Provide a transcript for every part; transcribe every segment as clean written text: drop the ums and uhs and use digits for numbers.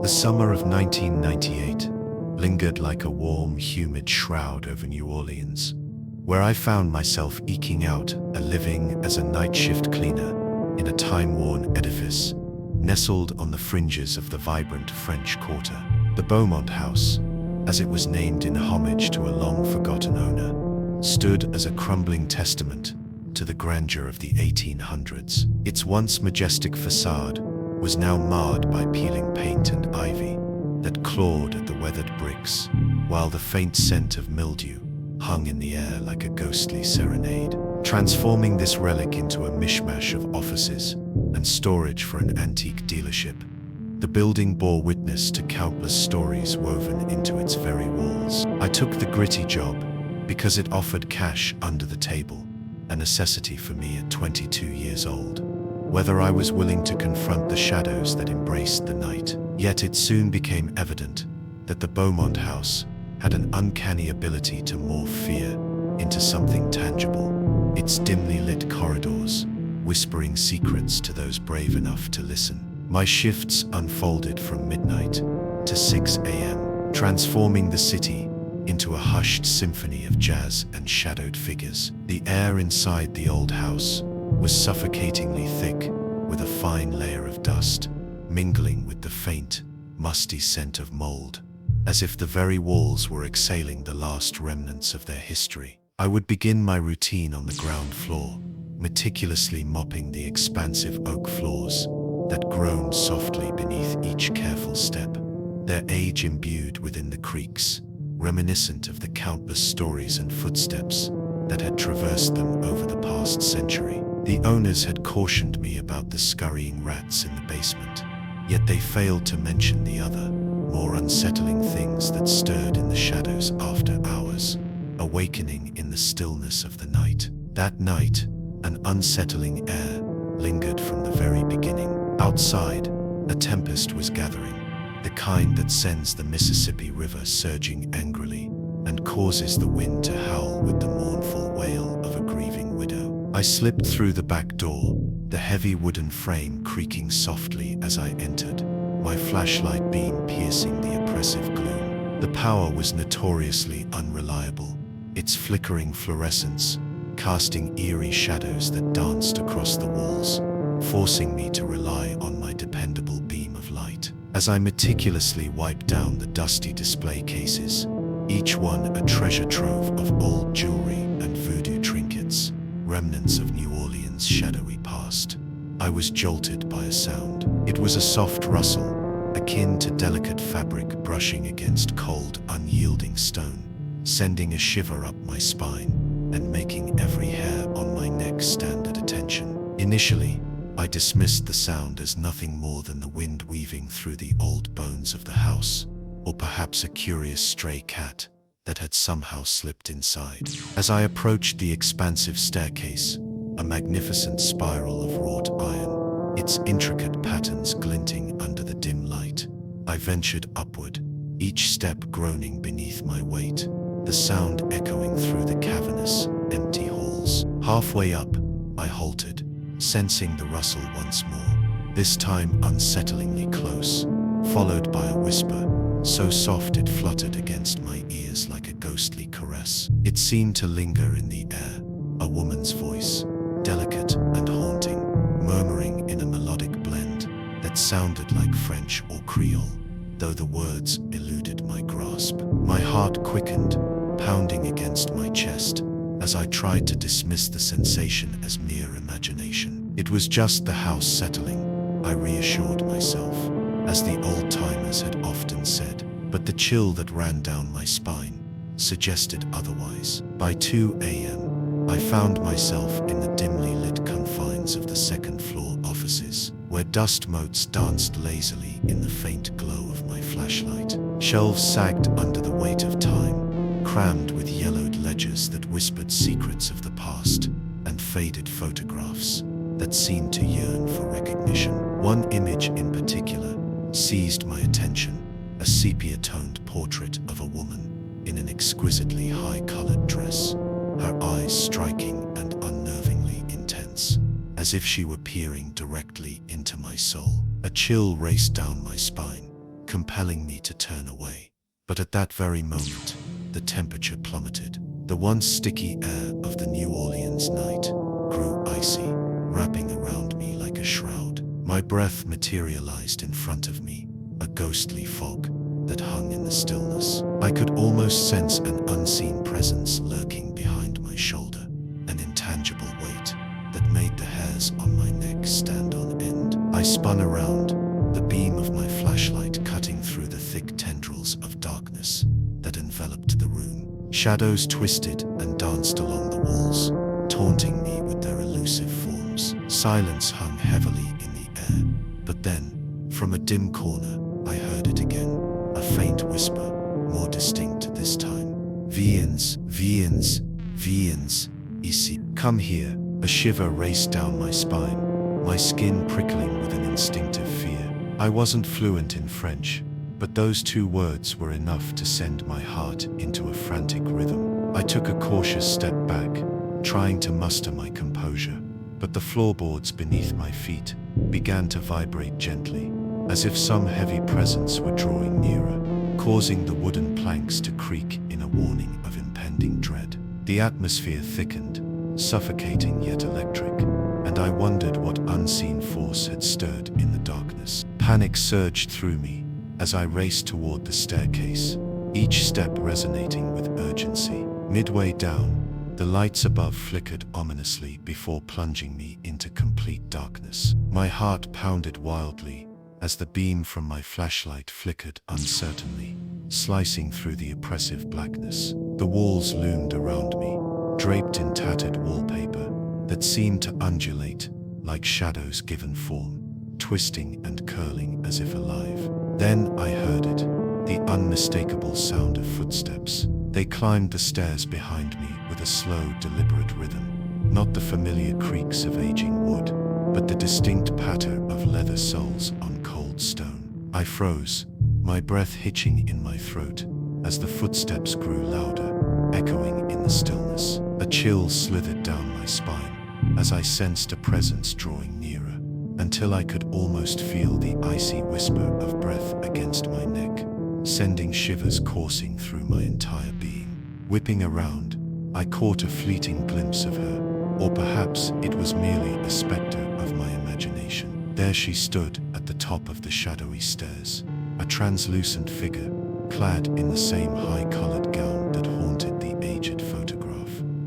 The summer of 1998 lingered like a warm, humid shroud over New Orleans, where I found myself eking out a living as a night shift cleaner in a time-worn edifice nestled on the fringes of the vibrant French Quarter. The Beaumont House, as it was named in homage to a long-forgotten owner, stood as a crumbling testament to the grandeur of the 1800s. Its once majestic facade was now marred by peeling paint and ivy that clawed at the weathered bricks, while the faint scent of mildew hung in the air like a ghostly serenade, transforming this relic into a mishmash of offices and storage for an antique dealership. The building bore witness to countless stories woven into its very walls. I took the gritty job because it offered cash under the table, a necessity for me at 22 years old, whether I was willing to confront the shadows that embraced the night. Yet it soon became evident that the Beaumont House had an uncanny ability to morph fear into something tangible, its dimly lit corridors whispering secrets to those brave enough to listen. My shifts unfolded from midnight to 6 a.m., transforming the city into a hushed symphony of jazz and shadowed figures. The air inside the old house was suffocatingly thick, with a fine layer of dust mingling with the faint, musty scent of mold, as if the very walls were exhaling the last remnants of their history. I would begin my routine on the ground floor, meticulously mopping the expansive oak floors that groaned softly beneath each careful step, their age imbued within the creaks, reminiscent of the countless stories and footsteps that had traversed them over the past century. The owners had cautioned me about the scurrying rats in the basement, yet they failed to mention the other, more unsettling things that stirred in the shadows after hours, awakening in the stillness of the night. That night, an unsettling air lingered from the very beginning. Outside, a tempest was gathering, the kind that sends the Mississippi River surging angrily and causes the wind to howl with the mournful wail of a grieving widow. I slipped through the back door, the heavy wooden frame creaking softly as I entered, my flashlight beam piercing the oppressive gloom. The power was notoriously unreliable, its flickering fluorescence casting eerie shadows that danced across the walls, forcing me to rely on my dependable beam of light. As I meticulously wiped down the dusty display cases, each one a treasure trove of old jewelry and voodoo trinkets, remnants of New Orleans' shadowy past, I was jolted by a sound. It was a soft rustle, akin to delicate fabric brushing against cold, unyielding stone, sending a shiver up my spine and making every hair on my neck stand at attention. Initially, I dismissed the sound as nothing more than the wind weaving through the old bones of the house, or perhaps a curious stray cat that had somehow slipped inside. As I approached the expansive staircase, a magnificent spiral of wrought iron, its intricate patterns glinting under the dim light, I ventured upward, each step groaning beneath my weight, the sound echoing through the cavernous, empty halls. Halfway up, I halted, sensing the rustle once more, this time unsettlingly close, followed by a whisper, so soft it fluttered against my ears like a ghostly caress. It seemed to linger in the air, a woman's voice, delicate and haunting, murmuring in a melodic blend that sounded like French or Creole, though the words eluded my grasp. My heart quickened, pounding against my chest, as I tried to dismiss the sensation as mere imagination. It was just the house settling, I reassured myself, as the old-timers had often said, but the chill that ran down my spine suggested otherwise. By 2 a.m., I found myself in the dimly lit confines of the second-floor offices, where dust motes danced lazily in the faint glow of my flashlight. Shelves sagged under the weight of time, crammed with yellowed ledgers that whispered secrets of the past, and faded photographs that seemed to yearn for recognition. One image in particular seized my attention, a sepia-toned portrait of a woman in an exquisitely high-colored dress, her eyes striking and unnervingly intense, as if she were peering directly into my soul. A chill raced down my spine, compelling me to turn away. But at that very moment, the temperature plummeted. The once sticky air of the New Orleans night grew icy, wrapping around me like a shroud. My breath materialized in front of me, a ghostly fog that hung in the stillness. I could almost sense an unseen presence lurking behind my shoulder, an intangible weight that made the hairs on my neck stand on end. I spun around, the beam of my flashlight cutting through the thick tendrils of darkness that enveloped the room. Shadows twisted and danced along the walls, taunting me with their elusive forms. Silence hung heavily in the air, but then, from a dim corner, I heard it again, a faint whisper, more distinct this time. Viens, viens, viens, ici. Come here. A shiver raced down my spine, my skin prickling with an instinctive fear. I wasn't fluent in French, but those two words were enough to send my heart into a frantic rhythm. I took a cautious step back, trying to muster my composure, but the floorboards beneath my feet began to vibrate gently, as if some heavy presence were drawing nearer, causing the wooden planks to creak in a warning of impending dread. The atmosphere thickened, suffocating yet electric, and I wondered what unseen force had stirred in the darkness. Panic surged through me as I raced toward the staircase, each step resonating with urgency. Midway down, the lights above flickered ominously before plunging me into complete darkness. My heart pounded wildly as the beam from my flashlight flickered uncertainly, slicing through the oppressive blackness. The walls loomed around me, draped in tattered wallpaper that seemed to undulate like shadows given form, twisting and curling as if alive. Then I heard it, the unmistakable sound of footsteps. They climbed the stairs behind me with a slow, deliberate rhythm, not the familiar creaks of aging wood, but the distinct patter of leather soles on cold stone. I froze, my breath hitching in my throat as the footsteps grew louder, echoing in the stillness. A chill slithered down my spine as I sensed a presence drawing nearer, until I could almost feel the icy whisper of breath against my neck, sending shivers coursing through my entire being. Whipping around, I caught a fleeting glimpse of her, or perhaps it was merely a specter of my imagination. There she stood at the top of the shadowy stairs, a translucent figure, clad in the same high-colored gown that haunted the aged photograph.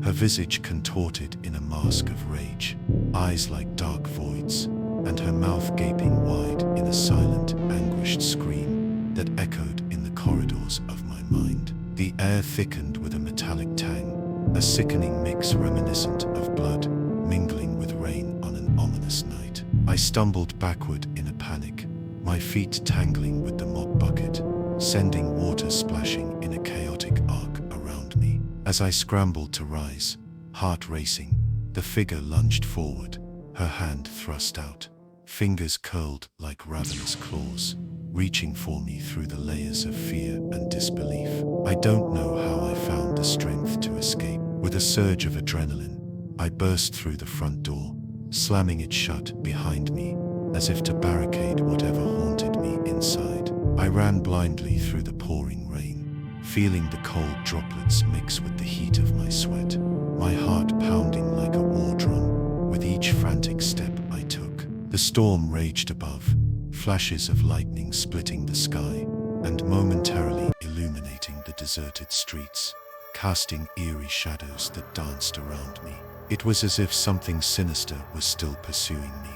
Her visage contorted in a mask of rage, eyes like dark voids, and her mouth gaping wide in a silent, anguished scream that echoed in the corridors of my mind. The air thickened with a metallic tang, a sickening mix reminiscent of blood, mingling with rain on an ominous night. I stumbled backward in a panic, my feet tangling with the mop bucket, sending water splashing in a chaotic arc around me. As I scrambled to rise, heart racing, the figure lunged forward, her hand thrust out, fingers curled like ravenous claws, reaching for me through the layers of fear and disbelief. I don't know how I found the strength to escape. With a surge of adrenaline, I burst through the front door, slamming it shut behind me, as if to barricade whatever haunted me inside. I ran blindly through the pouring rain, feeling the cold droplets mix with the heat of my sweat, my heart pounding like a war drum with each frantic step I took. The storm raged above, flashes of lightning splitting the sky and momentarily illuminating the deserted streets, casting eerie shadows that danced around me. It was as if something sinister was still pursuing me,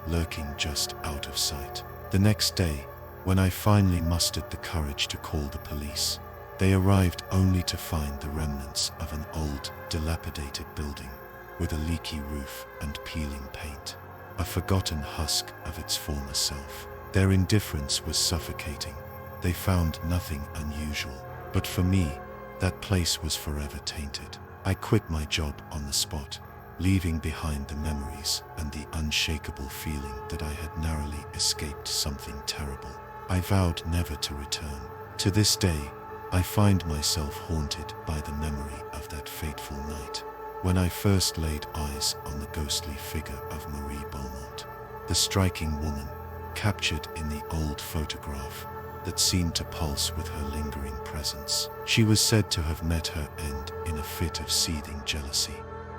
lurking just out of sight. The next day, when I finally mustered the courage to call the police, they arrived only to find the remnants of an old, dilapidated building with a leaky roof and peeling paint, a forgotten husk of its former self. Their indifference was suffocating. They found nothing unusual, but for me, that place was forever tainted. I quit my job on the spot, leaving behind the memories and the unshakable feeling that I had narrowly escaped something terrible. I vowed never to return. To this day, I find myself haunted by the memory of that fateful night, when I first laid eyes on the ghostly figure of Marie Beaumont, the striking woman captured in the old photograph that seemed to pulse with her lingering presence. She was said to have met her end in a fit of seething jealousy,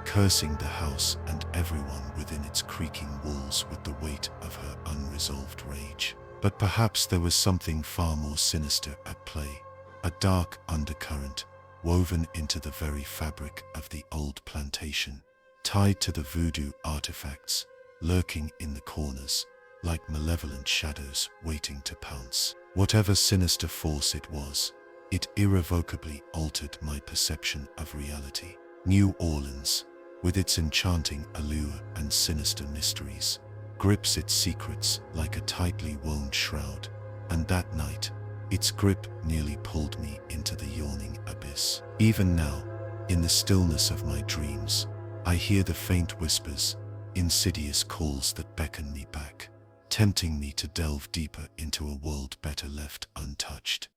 cursing the house and everyone within its creaking walls with the weight of her unresolved rage. But perhaps there was something far more sinister at play, a dark undercurrent woven into the very fabric of the old plantation, tied to the voodoo artifacts lurking in the corners, like malevolent shadows waiting to pounce. Whatever sinister force it was, it irrevocably altered my perception of reality. New Orleans, with its enchanting allure and sinister mysteries, grips its secrets like a tightly woven shroud, and that night, its grip nearly pulled me into the yawning abyss. Even now, in the stillness of my dreams, I hear the faint whispers, insidious calls that beckon me back, tempting me to delve deeper into a world better left untouched.